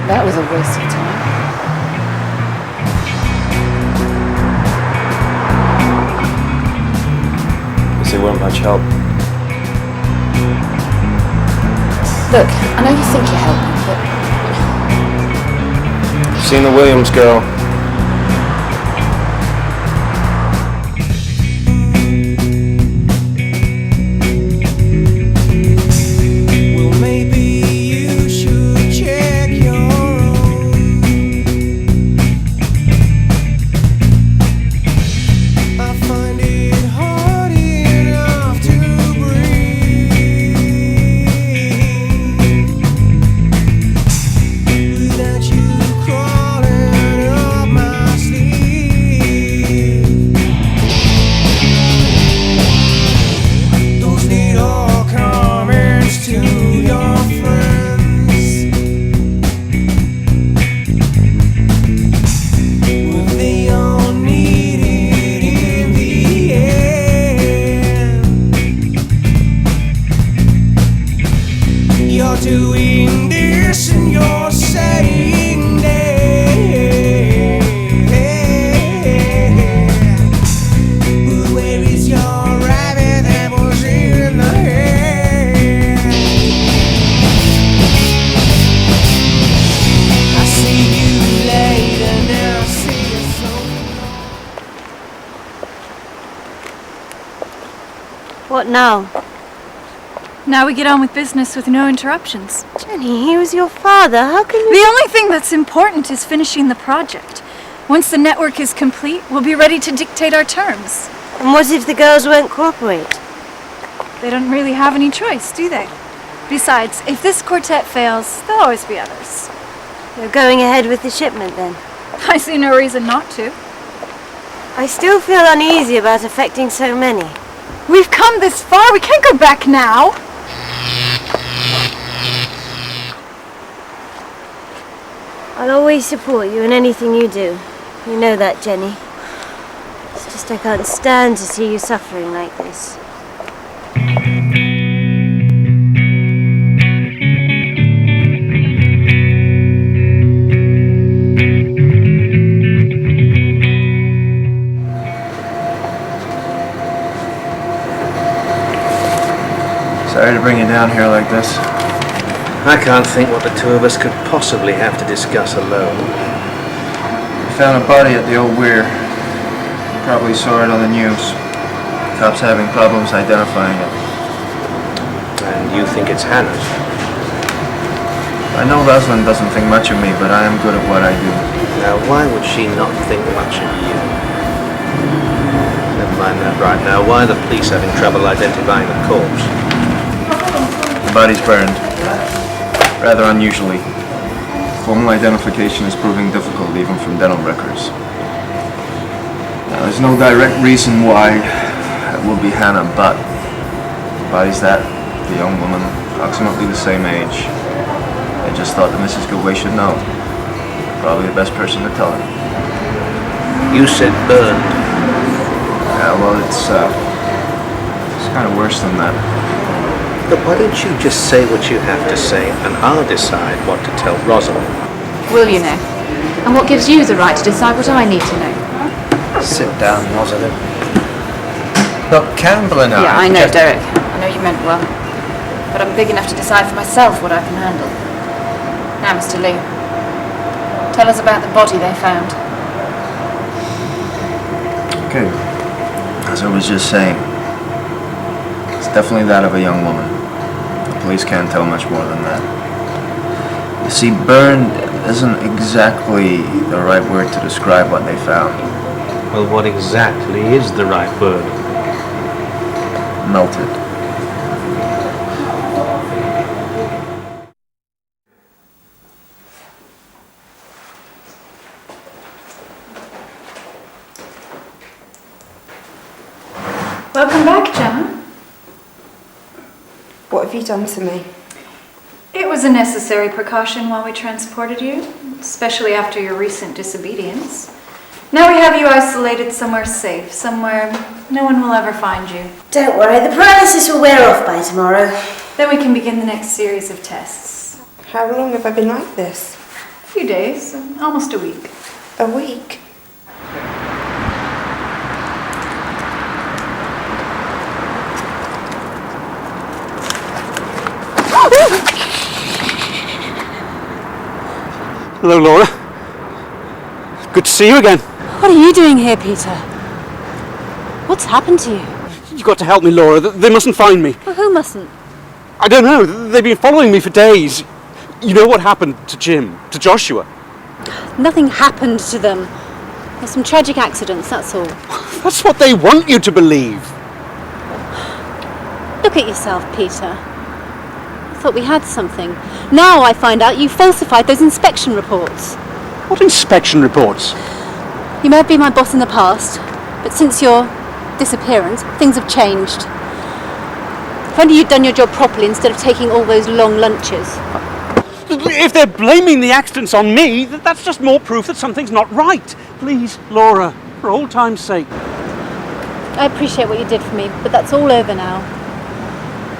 That was a waste of time. Guess they weren't much help. Look, I know you think you're helping, but... Seen the Williams girl? Doing this and you're saying that. But where is your rabbit that was in the hand? I see you later, now I see you so. What now? Now we get on with business with no interruptions. Jenny, he was your father. How can you... The only thing that's important is finishing the project. Once the network is complete, we'll be ready to dictate our terms. And what if the girls won't cooperate? They don't really have any choice, do they? Besides, if this quartet fails, there'll always be others. You're going ahead with the shipment then? I see no reason not to. I still feel uneasy about affecting so many. We've come this far, we can't go back now. I'll always support you in anything you do. You know that, Jenny. It's just I can't stand to see you suffering like this. Sorry to bring you down here like this. I can't think what the two of us could possibly have to discuss alone. We found a body at the old weir. Probably saw it on the news. Cops having problems identifying it. And you think it's Hannah's? I know Rosalind doesn't think much of me, but I am good at what I do. Now, why would she not think much of you? Never mind that right now. Why are the police having trouble identifying the corpse? The body's burned. Rather unusually. Formal identification is proving difficult even from dental records. Now, there's no direct reason why it will be Hannah, but the body's that, the young woman, approximately the same age. I just thought that Mrs. Goodway should know. Probably the best person to tell her. You said burned. Yeah, well, it's kind of worse than that. But why don't you just say what you have to say, and I'll decide what to tell Rosalind. Will you know? And what gives you the right to decide what I need to know? Sit down, Rosalind. Look, Campbell and Yeah, I know, Derek. I know you meant well. But I'm big enough to decide for myself what I can handle. Now, Mr. Lee, tell us about the body they found. Okay. As I was just saying, it's definitely that of a young woman. The police can't tell much more than that. You see, burned isn't exactly the right word to describe what they found. Well, what exactly is the right word? Melted. Welcome back, Gemma. What have you done to me? It was a necessary precaution while we transported you, especially after your recent disobedience. Now we have you isolated somewhere safe, somewhere no one will ever find you. Don't worry, the paralysis will wear off by tomorrow. Then we can begin the next series of tests. How long have I been like this? few days, almost a week. A week? Hello, Laura. Good to see you again. What are you doing here, Peter? What's happened to you? You've got to help me, Laura. They mustn't find me. Well, who mustn't? I don't know. They've been following me for days. You know what happened to Jim, to Joshua? Nothing happened to them. There's some tragic accidents, that's all. That's what they want you to believe. Look at yourself, Peter. I thought we had something. Now I find out you falsified those inspection reports. What inspection reports? You may have been my boss in the past, but since your disappearance, things have changed. If only you'd done your job properly instead of taking all those long lunches. If they're blaming the accidents on me, that's just more proof that something's not right. Please, Laura, for old time's sake. I appreciate what you did for me, but that's all over now.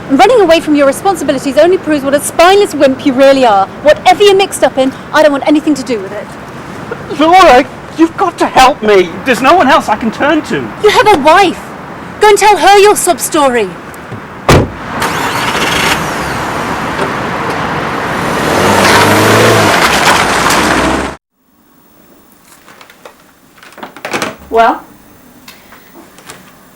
And running away from your responsibilities only proves what a spineless wimp you really are. Whatever you're mixed up in, I don't want anything to do with it. Laura, you've got to help me. There's no one else I can turn to. You have a wife. Go and tell her your sob story. Well,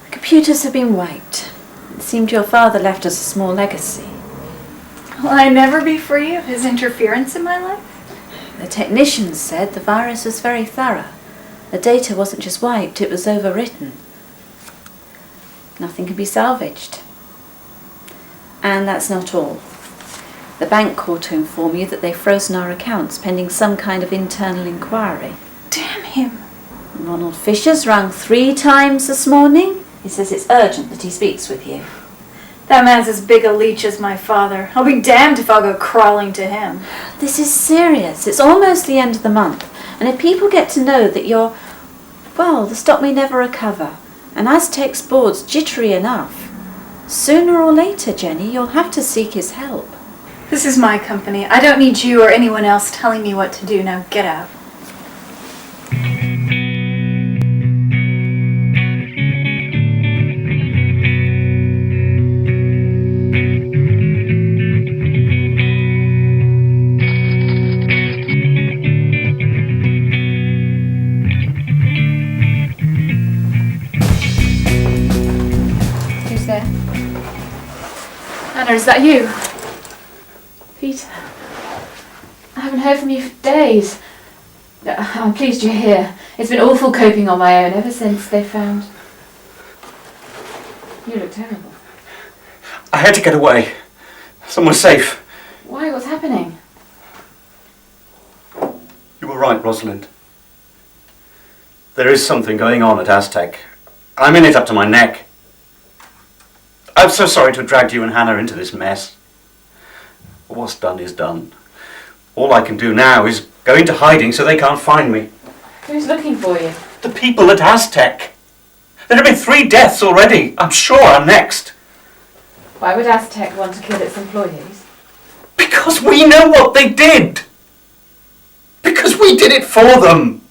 the computers have been wiped. It seemed your father left us a small legacy. Will I never be free of his interference in my life? The technicians said the virus was very thorough. The data wasn't just wiped, it was overwritten. Nothing can be salvaged. And that's not all. The bank called to inform you that they've frozen our accounts pending some kind of internal inquiry. Damn him. Ronald Fisher's rung 3 times this morning. He says it's urgent that he speaks with you. That man's as big a leech as my father. I'll be damned if I'll go crawling to him. This is serious. It's almost the end of the month. And if people get to know that you're, well, the stock may never recover. And Aztec's board's jittery enough. Sooner or later, Jenny, you'll have to seek his help. This is my company. I don't need you or anyone else telling me what to do. Now get out. Anna, is that you? Peter, I haven't heard from you for days. I'm pleased you're here. It's been awful coping on my own ever since they found... You look terrible. I had to get away. Somewhere safe. Why? What's happening? You were right, Rosalind. There is something going on at Aztec. I'm in it up to my neck. I'm so sorry to have dragged you and Hannah into this mess. But what's done is done. All I can do now is go into hiding so they can't find me. Who's looking for you? The people at Aztec. There have been 3 deaths already. I'm sure I'm next. Why would Aztec want to kill its employees? Because we know what they did. Because we did it for them.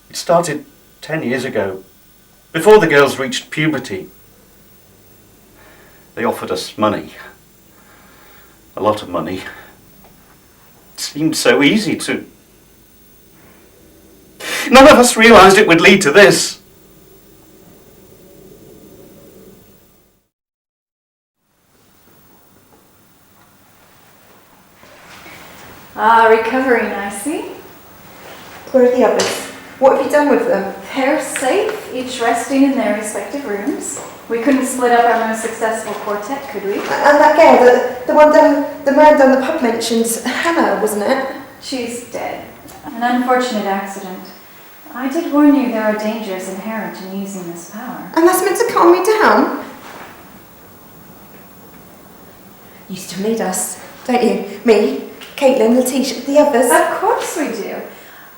It started 10 years ago, before the girls reached puberty. They offered us money. A lot of money. It seemed so easy to... None of us realised it would lead to this. Recovering, I see. Where are the others? What have you done with them? They're safe, each resting in their respective rooms. We couldn't split up our most successful quartet, could we? And that girl, the one down, the man down the pub mentions Hannah, wasn't it? She's dead. An unfortunate accident. I did warn you there are dangers inherent in using this power. And that's meant to calm me down? You still need us, don't you? Me, Caitlin, Letitia, the others. Of course we do.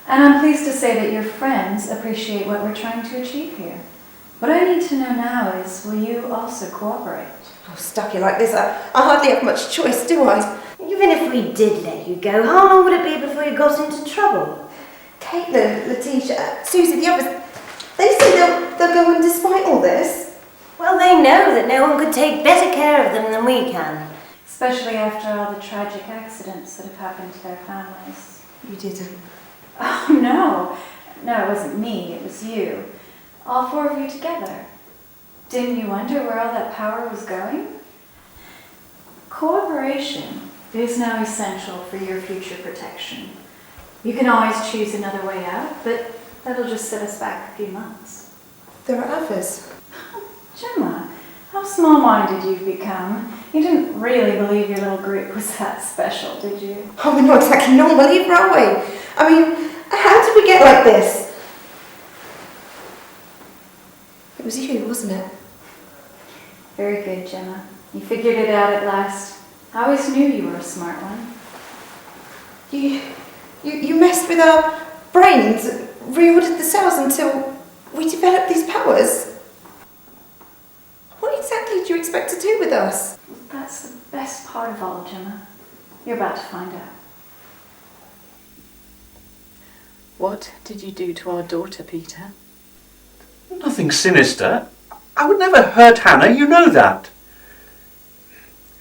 And I'm pleased to say that your friends appreciate what we're trying to achieve here. What I need to know now is, will you also cooperate? Oh, stuck here like this, I hardly have much choice, do I? Even if we did let you go, how long would it be before you got into trouble? Caitlin, Letitia, Susie, the others, they say they'll go on despite all this. Well, they know that no one could take better care of them than we can. Especially after all the tragic accidents that have happened to their families. You didn't. Oh, no. No, it wasn't me, it was you. All four of you together. Didn't you wonder where all that power was going? Cooperation is now essential for your future protection. You can always choose another way out, but that'll just set us back a few months. There are others. Gemma, how small-minded you've become. You didn't really believe your little group was that special, did you? Oh, we're not exactly normal either, are we? I mean, how did we get like this? It was you, wasn't it? Very good, Gemma. You figured it out at last. I always knew you were a smart one. You messed with our brains, reordered the cells until we developed these powers. What exactly do you expect to do with us? That's the best part of all, Gemma. You're about to find out. What did you do to our daughter, Peter? Nothing sinister. I would never hurt Hannah, you know that.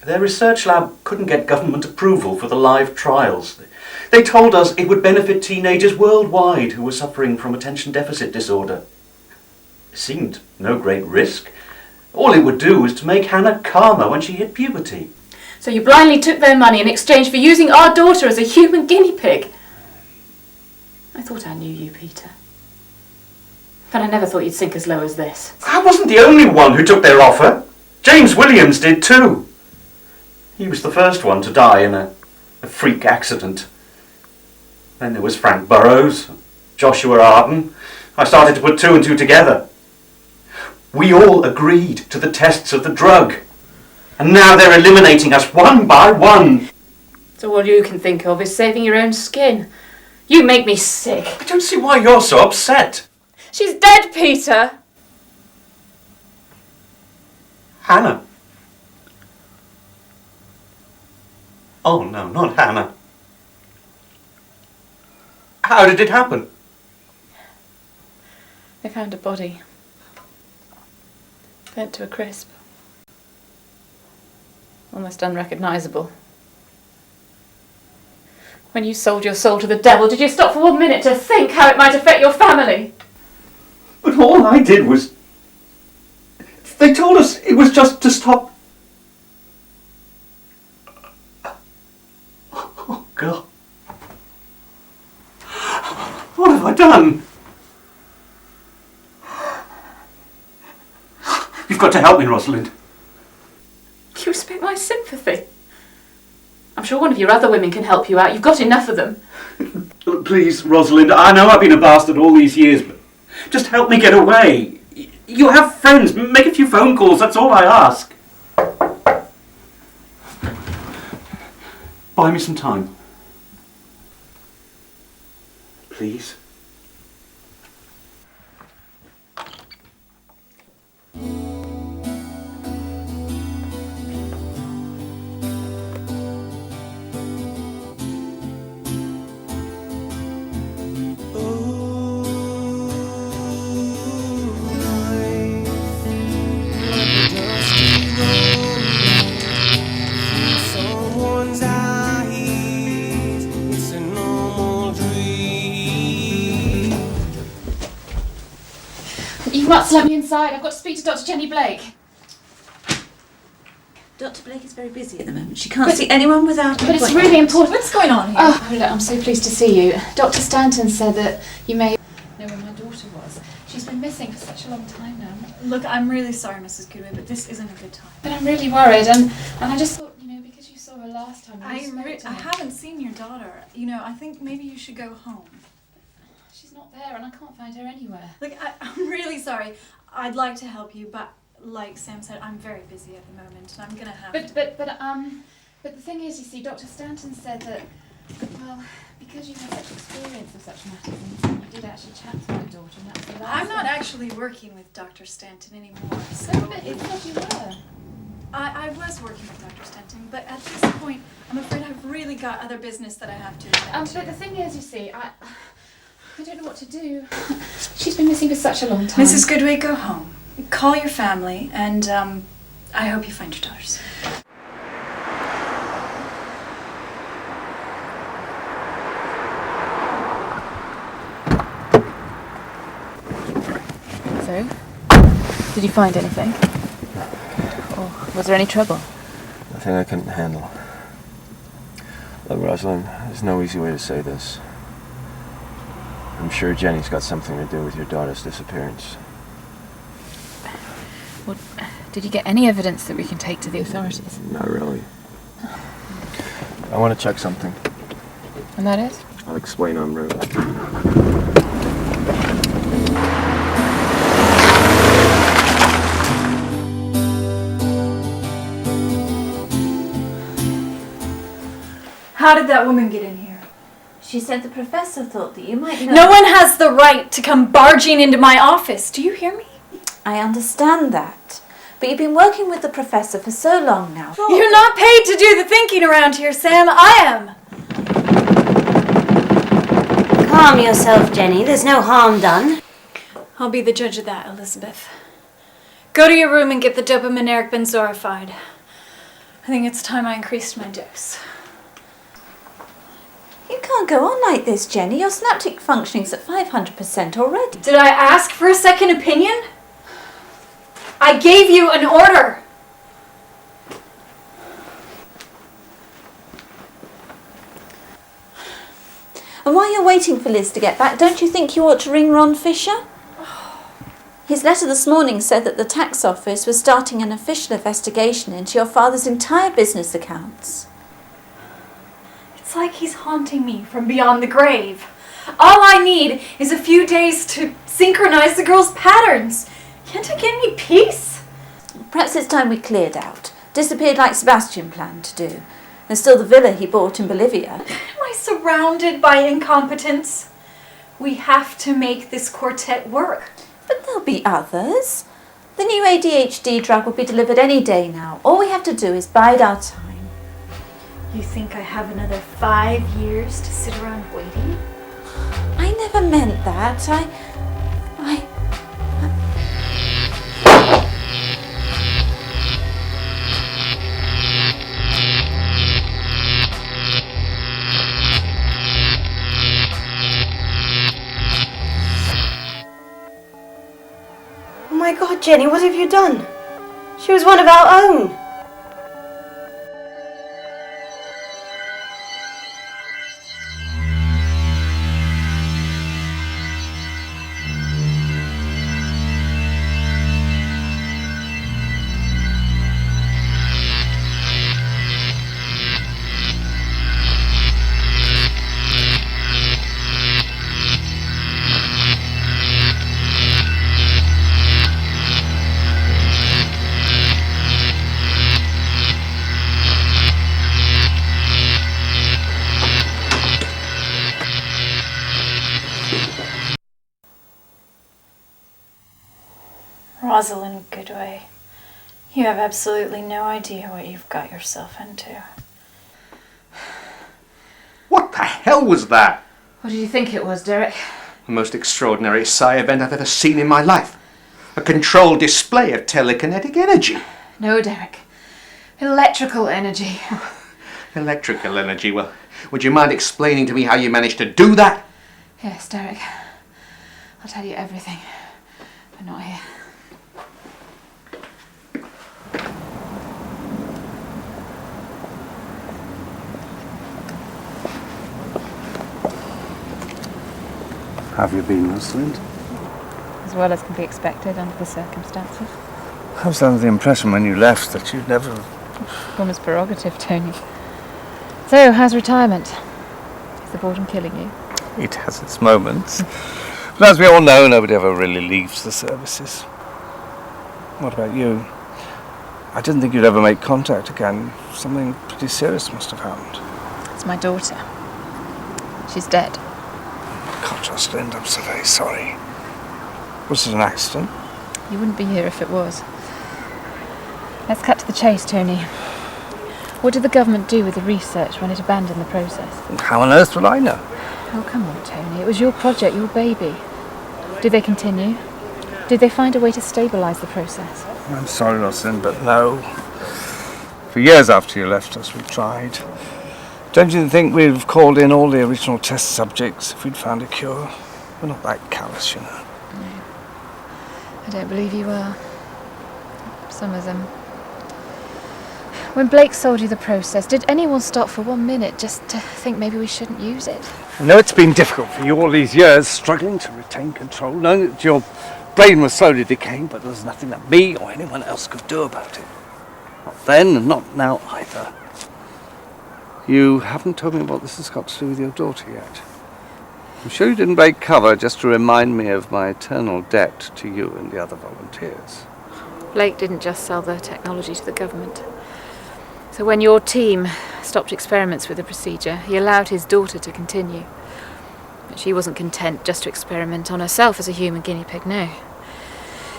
Their research lab couldn't get government approval for the live trials. They told us it would benefit teenagers worldwide who were suffering from attention deficit disorder. It seemed no great risk. All it would do was to make Hannah calmer when she hit puberty. So you blindly took their money in exchange for using our daughter as a human guinea pig? I thought I knew you, Peter. But I never thought you'd sink as low as this. I wasn't the only one who took their offer. James Williams did too. He was the first one to die in a freak accident. Then there was Frank Burrows, Joshua Arden. I started to put two and two together. We all agreed to the tests of the drug. And now they're eliminating us one by one. So all you can think of is saving your own skin. You make me sick. I don't see why you're so upset. She's dead, Peter. Hannah. Oh no, not Hannah. How did it happen? They found a body. Burnt to a crisp. Almost unrecognisable. When you sold your soul to the devil, did you stop for 1 minute to think how it might affect your family? But all I did was... They told us it was just to stop... Oh, God. What have I done? You've got to help me, Rosalind. You expect my sympathy? I'm sure one of your other women can help you out. You've got enough of them. Please, Rosalind, I know I've been a bastard all these years, but just help me get away. You have friends. Make a few phone calls, that's all I ask. Buy me some time. Please. Someone's eyes, it's a normal dream. You must let me inside. I've got to speak to Dr. Jenny Blake. Dr. Blake is very busy at the moment. She can't see anyone without an But it's appointment. really important. What's going on here? Oh, look, I'm so pleased to see you. Dr. Stanton said that you may know where my daughter was. She's been missing for such a long time now. Look, I'm really sorry, Mrs. Goodway, but this isn't a good time. But I'm really worried, and I just thought, because you saw her last time. I haven't seen your daughter. I think maybe you should go home. She's not there, and I can't find her anywhere. Look, I'm really sorry. I'd like to help you, but like Sam said, I'm very busy at the moment, and I'm gonna have to. But the thing is, you see, Dr. Stanton said that Well, because you had such experience of such matters, and you did actually chat to my daughter, and that's the last I'm not thing. actually working with Dr. Stanton anymore, so... But you said you were. I was working with Dr. Stanton, but at this point, I'm afraid I've really got other business that I have to attend to. But the thing is, you see, I don't know what to do. She's been missing for such a long time. Mrs. Goodway, go home. Call your family, and I hope you find your daughter soon. So, did you find anything? Or was there any trouble? Nothing I couldn't handle. Look, Rosalind, there's no easy way to say this. I'm sure Jenny's got something to do with your daughter's disappearance. Well, did you get any evidence that we can take to the authorities? Not really. I want to check something. And that is? I'll explain en route. How did that woman get in here? She said the professor thought that you might know. No one has the right to come barging into my office. Do you hear me? I understand that. But you've been working with the professor for so long now. You're not paid to do the thinking around here, Sam. I am. Calm yourself, Jenny. There's no harm done. I'll be the judge of that, Elizabeth. Go to your room and get the dopaminergic benzorified. I think it's time I increased my dose. You can't go on like this, Jenny. Your synaptic functioning's at 500% already. Did I ask for a second opinion? I gave you an order. And while you're waiting for Liz to get back, don't you think you ought to ring Ron Fisher? His letter this morning said that the tax office was starting an official investigation into your father's entire business accounts. It's like he's haunting me from beyond the grave. All I need is a few days to synchronize the girl's patterns. Can't I get any peace? Perhaps it's time we cleared out. Disappeared like Sebastian planned to do. There's still the villa he bought in Bolivia. Am I surrounded by incompetence? We have to make this quartet work. But there'll be others. The new ADHD drug will be delivered any day now. All we have to do is bide our time. You think I have another 5 years to sit around waiting? I never meant that. Oh my God, Jenny, what have you done? She was one of our own. Rosalind Goodway, you have absolutely no idea what you've got yourself into. What the hell was that? What did you think it was, Derek? The most extraordinary psi event I've ever seen in my life. A controlled display of telekinetic energy. No, Derek. Electrical energy. Electrical energy? Well, would you mind explaining to me how you managed to do that? Yes, Derek. I'll tell you everything, but not here. Have you been, Rosalind? As well as can be expected under the circumstances. I was under the impression when you left that you'd never... Woman's prerogative, Tony. So, how's retirement? Is the boredom killing you? It has its moments. But as we all know, nobody ever really leaves the services. What about you? I didn't think you'd ever make contact again. Something pretty serious must have happened. It's my daughter. She's dead. God, Rosalind, I'm so very sorry. Was it an accident? You wouldn't be here if it was. Let's cut to the chase, Tony. What did the government do with the research when it abandoned the process? How on earth would I know? Oh, come on, Tony. It was your project, your baby. Did they continue? Did they find a way to stabilise the process? I'm sorry, Rosalind, but no. For years after you left us, we tried. Don't you think we'd have called in all the original test subjects if we'd found a cure? We're not that callous, you know. No. I don't believe you are. Some of them. When Blake sold you the process, did anyone stop for 1 minute just to think maybe we shouldn't use it? I know it's been difficult for you all these years, struggling to retain control, knowing that your brain was slowly decaying, but there was nothing that me or anyone else could do about it. Not then and not now either. You haven't told me what this has got to do with your daughter yet. I'm sure you didn't break cover just to remind me of my eternal debt to you and the other volunteers. Blake didn't just sell the technology to the government. So when your team stopped experiments with the procedure, he allowed his daughter to continue. But she wasn't content just to experiment on herself as a human guinea pig, no.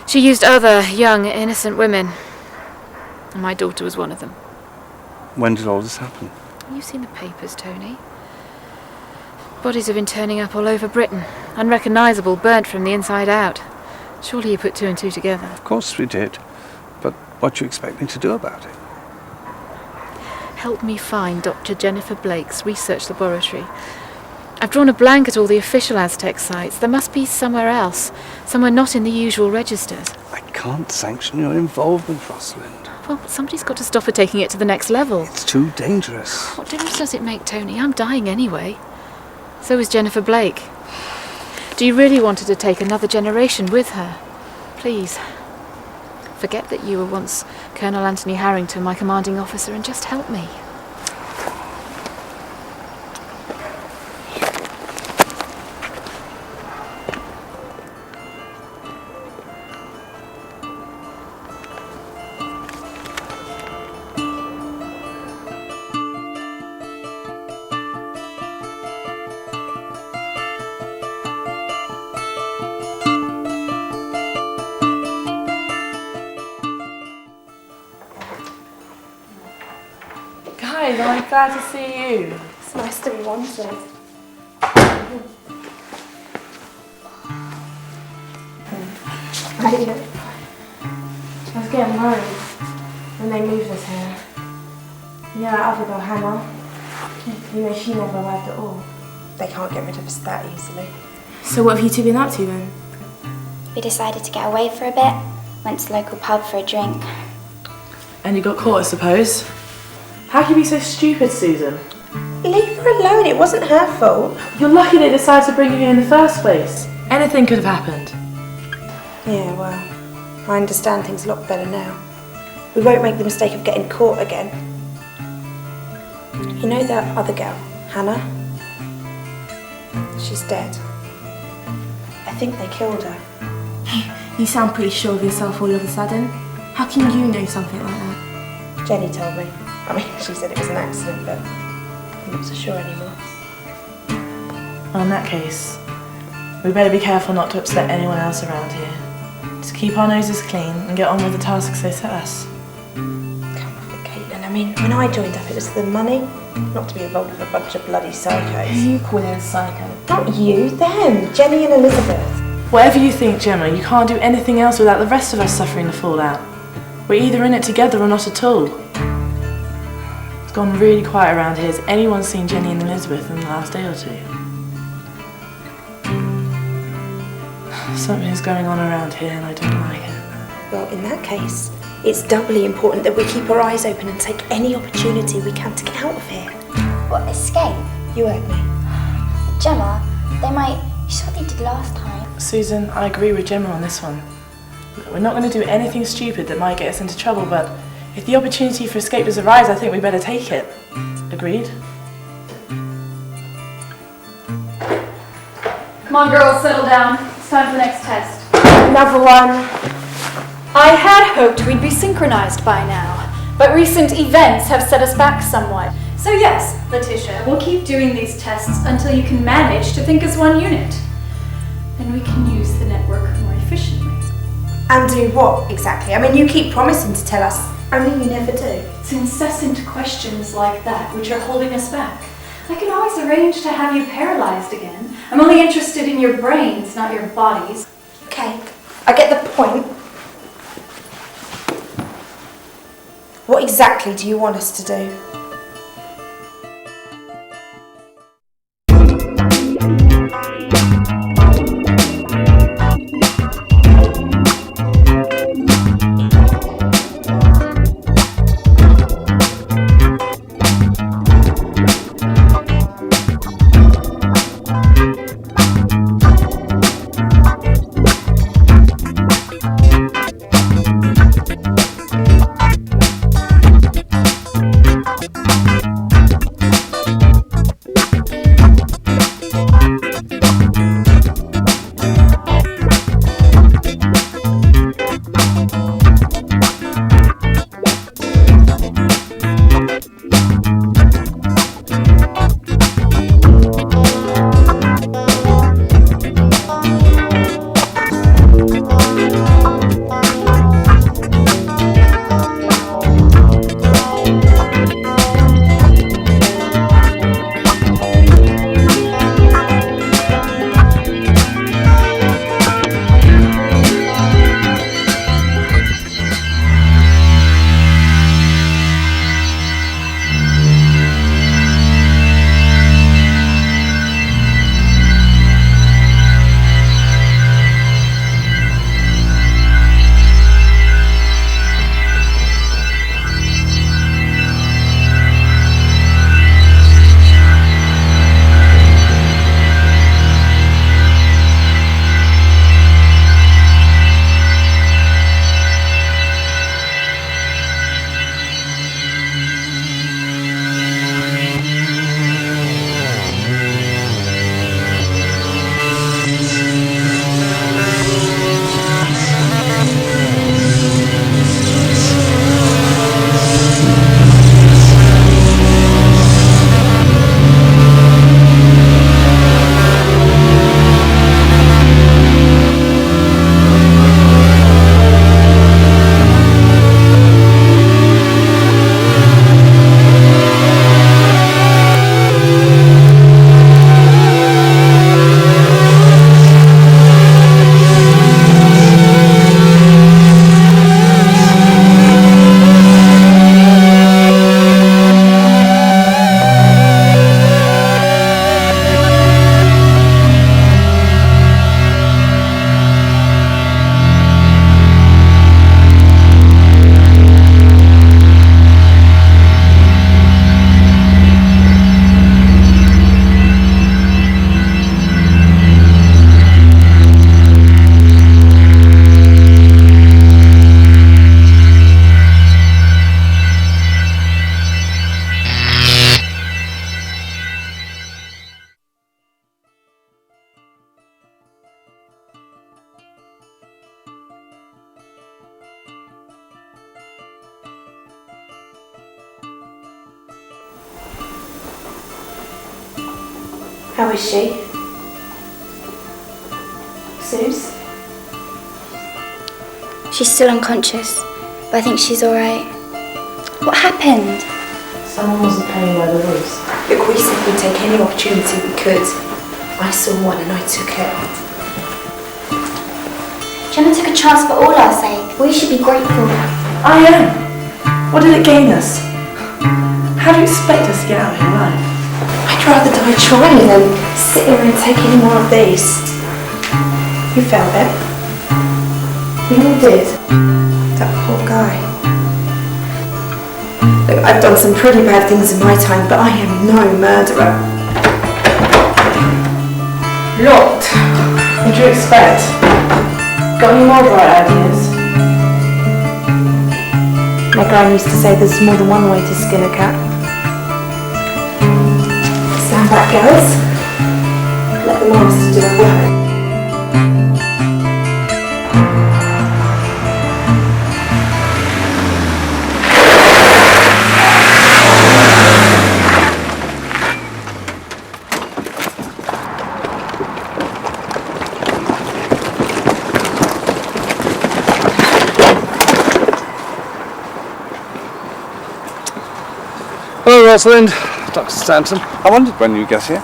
She used other young, innocent women. And my daughter was one of them. When did all this happen? You've seen the papers, Tony. Bodies have been turning up all over Britain. Unrecognisable, burnt from the inside out. Surely you put two and two together. Of course we did. But what do you expect me to do about it? Help me find Dr. Jennifer Blake's research laboratory. I've drawn a blank at all the official Aztec sites. There must be somewhere else. Somewhere not in the usual registers. I can't sanction your involvement, Rosalind. Well, somebody's got to stop her taking it to the next level. It's too dangerous. What difference does it make, Tony? I'm dying anyway. So is Jennifer Blake. Do you really want her to take another generation with her? Please. Forget that you were once Colonel Anthony Harrington, my commanding officer, and just help me. Guys, I'm glad to see you. It's nice to be wanted. I was getting worried when they moved us here. You know that other girl, Hannah? You know, she never arrived at all. They can't get rid of us that easily. So what have you two been up to then? We decided to get away for a bit. Went to the local pub for a drink. And you got caught, I suppose? How can you be so stupid, Susan? Leave her alone, it wasn't her fault. You're lucky they decided to bring you here in the first place. Anything could have happened. Yeah, well, I understand things a lot better now. We won't make the mistake of getting caught again. You know that other girl, Hannah? She's dead. I think they killed her. You sound pretty sure of yourself all of a sudden. How can you know something like that? Jenny told me. I mean, she said it was an accident, but I'm not so sure anymore. Well, in that case, we better be careful not to upset anyone else around here. Just keep our noses clean and get on with the tasks they set us. Come off it, Caitlin. I mean, when I joined up, it was the money, not to be involved with a bunch of bloody psychos. You call them psycho? Not you, them. Jenny and Elizabeth. Whatever you think, Gemma, you can't do anything else without the rest of us suffering the fallout. We're either in it together or not at all. It's gone really quiet around here. Has anyone seen Jenny and Elizabeth in the last day or two? Something's going on around here and I don't like it. Well, in that case, it's doubly important that we keep our eyes open and take any opportunity we can to get out of here. What, escape? You heard me. Gemma, they might... You saw what they did last time. Susan, I agree with Gemma on this one. We're not going to do anything stupid that might get us into trouble, but if the opportunity for escape does arise, I think we better take it. Agreed? Come on, girls, settle down. It's time for the next test. Another one. I had hoped we'd be synchronized by now, but recent events have set us back somewhat. So yes, Letitia, we'll keep doing these tests until you can manage to think as one unit. Then we can use the network more efficiently. And do what, exactly? I mean, you keep promising to tell us, only you never do. It's incessant questions like that which are holding us back. I can always arrange to have you paralyzed again. I'm only interested in your brains, not your bodies. Okay, I get the point. What exactly do you want us to do? How is she? Suze? She's still unconscious, but I think she's alright. What happened? Someone wasn't paying by the rules. Look, we said we'd take any opportunity we could. I saw one and I took it. Gemma took a chance for all our sake. We should be grateful. I am. What did it gain us? How do you expect us to get out of here alive? I'd rather die trying than sit here and take any more of these. You felt it. We all did. That poor guy. Look, I've done some pretty bad things in my time, but I am no murderer. Locked. What do you expect? Got any more bright ideas? My gran used to say there's more than one way to skin a cat. Stand back, girls. Let the master do the work. Hello, Rosalind. Dr. Stanton. I wondered when you'd get here.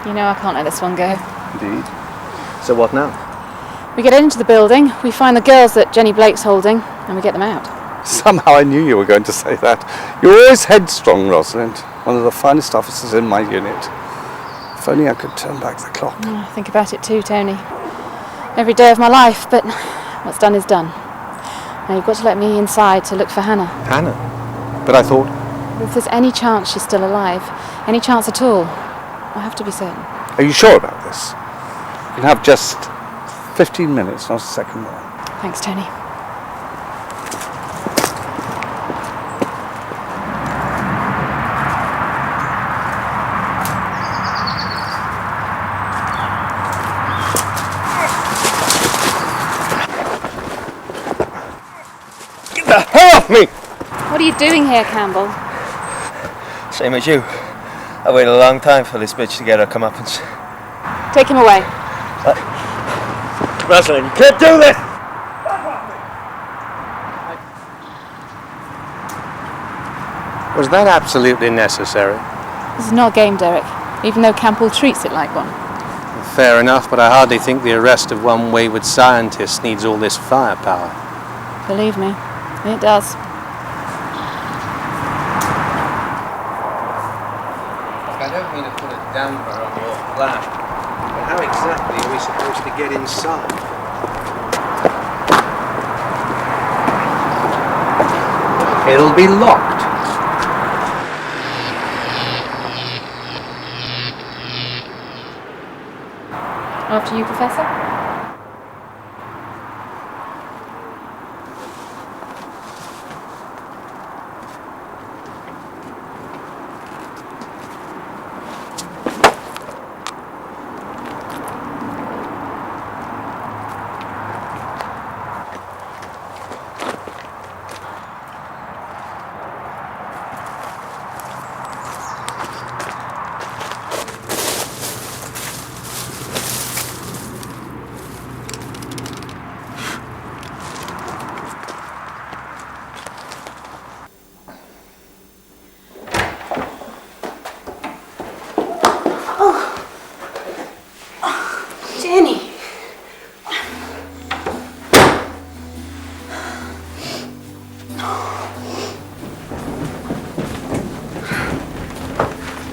You know I can't let this one go. Indeed. So what now? We get into the building, we find the girls that Jenny Blake's holding, and we get them out. Somehow I knew you were going to say that. You're always headstrong, Rosalind. One of the finest officers in my unit. If only I could turn back the clock. I think about it too, Tony. Every day of my life, but what's done is done. Now you've got to let me inside to look for Hannah. Hannah? But I thought... If there's any chance she's still alive, any chance at all, I have to be certain. Are you sure about this? You can have just 15 minutes, not a second more. Thanks, Tony. Get the hell off me! What are you doing here, Campbell? Same as you. I waited a long time for this bitch to get her comeuppance. Take him away. Rosalind, you can't do this! Was that absolutely necessary? This is not a game, Derek, even though Campbell treats it like one. Fair enough, but I hardly think the arrest of one wayward scientist needs all this firepower. Believe me, it does. I don't mean to put a damper on your plan, but how exactly are we supposed to get inside? It'll be locked. After you, Professor? Jenny.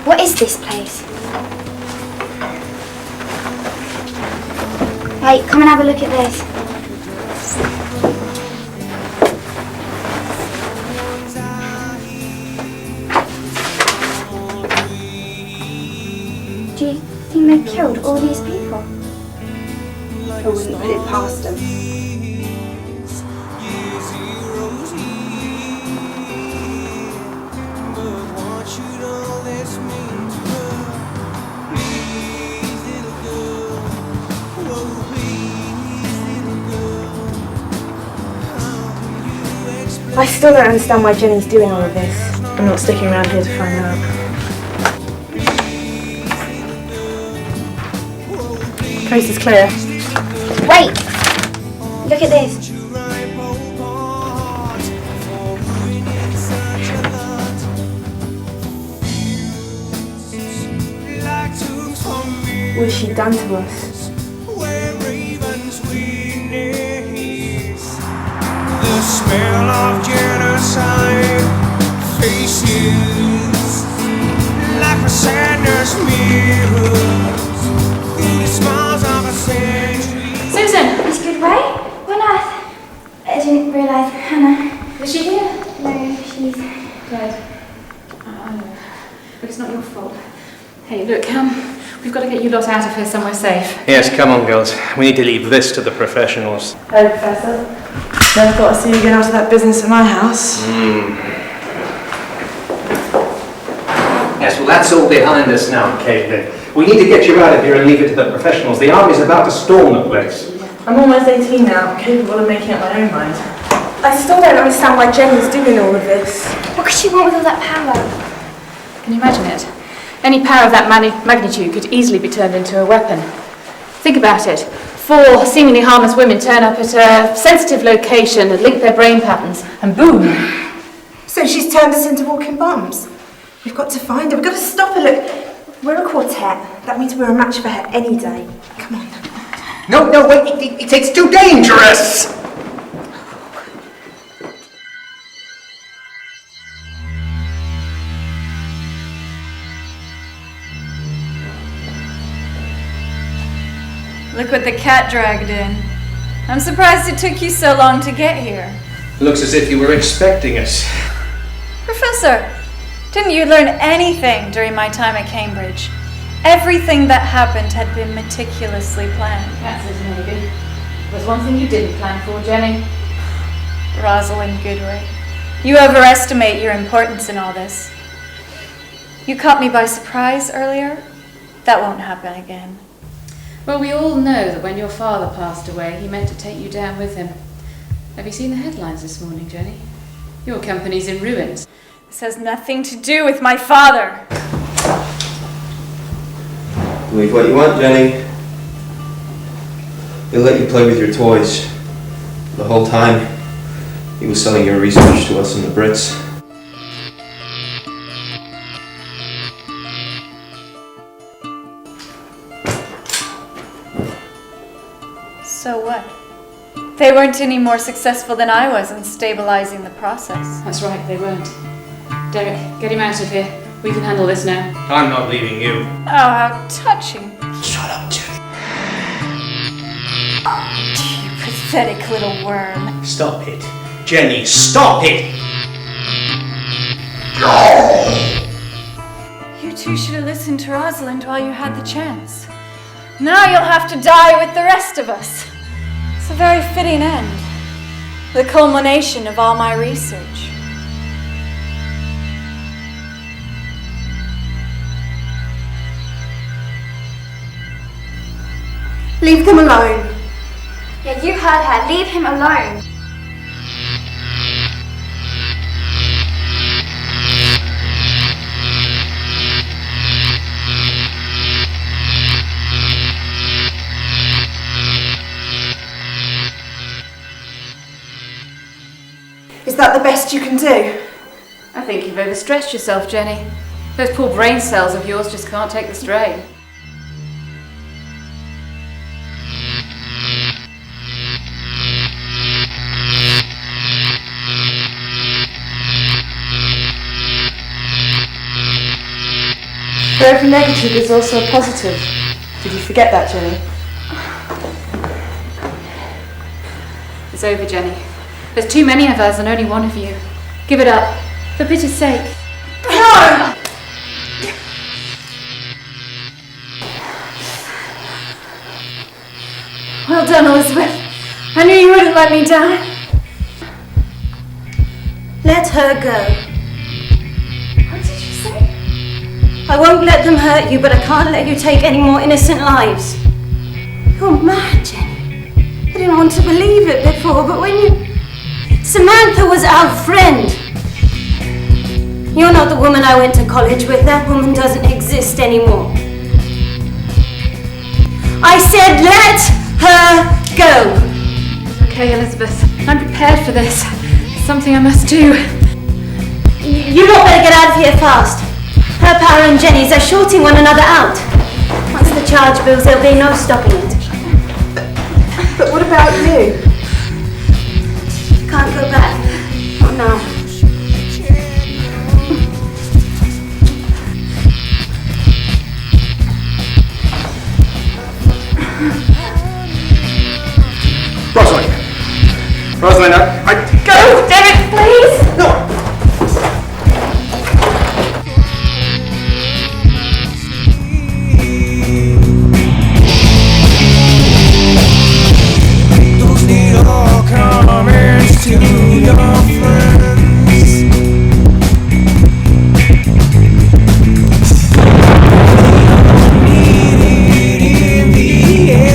What is this place? Hey, come and have a look at this. Do you think they killed all these people? I wouldn't put it past them. I still don't understand why Jenny's doing all of this. I'm not sticking around here to find out. Coast is clear. Wait! Look at this. What has she done to us? The smell of genocide faces like a sadness mirrors through the smiles of a century. Susan! Miss Goodway? What on earth? I didn't realise Hannah. Is she here? No, she's Dead. I know. But it's not your fault. Hey, look, we've got to get you lot out of here somewhere safe. Yes, come on, girls. We need to leave this to the professionals. Hello, Professor. Never thought I'd see you get out of that business at my house. Yes, well, that's all behind us now, Caitlin. We need to get you out of here and leave it to the professionals. The army's about to storm the place. I'm almost 18 now, capable of making up my own mind. I still don't understand why Jenny's doing all of this. What could she want with all that power? Can you imagine it? Any power of that magnitude could easily be turned into a weapon. Think about it. 4 seemingly harmless women turn up at a sensitive location and link their brain patterns, and boom! So she's turned us into walking bombs? We've got to find her. We've got to stop her. Look, we're a quartet. That means we're a match for her any day. Come on. No, wait, it's too dangerous! Look what the cat dragged in. I'm surprised it took you so long to get here. Looks as if you were expecting us. Professor, didn't you learn anything during my time at Cambridge? Everything that happened had been meticulously planned. That says maybe. There's one thing you didn't plan for, Jenny. Rosalind Goodway, you overestimate your importance in all this. You caught me by surprise earlier. That won't happen again. Well, we all know that when your father passed away, he meant to take you down with him. Have you seen the headlines this morning, Jenny? Your company's in ruins. This has nothing to do with my father. Believe what you want, Jenny. He'll let you play with your toys. The whole time, he was selling your research to us in the Brits. So what? They weren't any more successful than I was in stabilizing the process. That's right, they weren't. Derek, get him out of here. We can handle this now. I'm not leaving you. Oh, how touching. Shut up, Jenny. You pathetic little worm. Stop it. Jenny, stop it! You two should have listened to Rosalind while you had the chance. Now you'll have to die with the rest of us. It's a very fitting end. The culmination of all my research. Leave them alone. Yeah, you heard her. Leave him alone. Is that the best you can do? I think you've overstretched yourself, Jenny. Those poor brain cells of yours just can't take the strain. For every negative is also a positive. Did you forget that, Jenny? It's over, Jenny. There's too many of us and only one of you. Give it up. For pity's sake. No! Well done, Elizabeth. I knew you wouldn't let me down. Let her go. What did you say? I won't let them hurt you, but I can't let you take any more innocent lives. You're mad, Jenny. I didn't want to believe it before, but when you... Samantha was our friend. You're not the woman I went to college with. That woman doesn't exist anymore. I said let her go. Okay, Elizabeth. I'm prepared for this. It's something I must do. You lot better get out of here fast. Her power and Jenny's are shorting one another out. Once the charge builds, there'll be no stopping it. But what about you? Can't go back. Not now. Rosalind, I... Go, Derek, please! No! Those little comments to your friends. Need it in the end.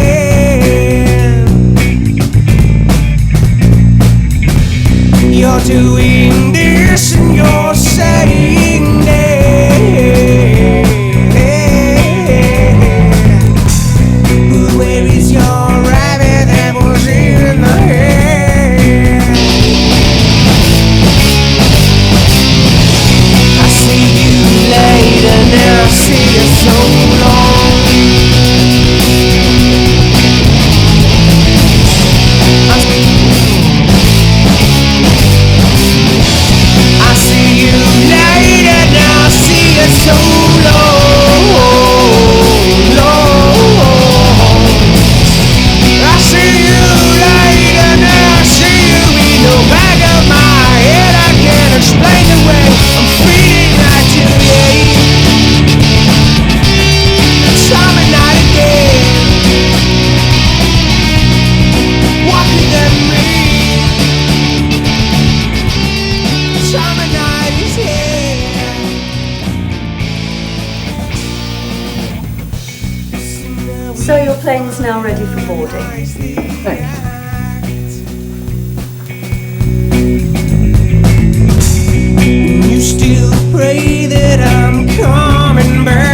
So your plane's now ready for boarding. Thank you.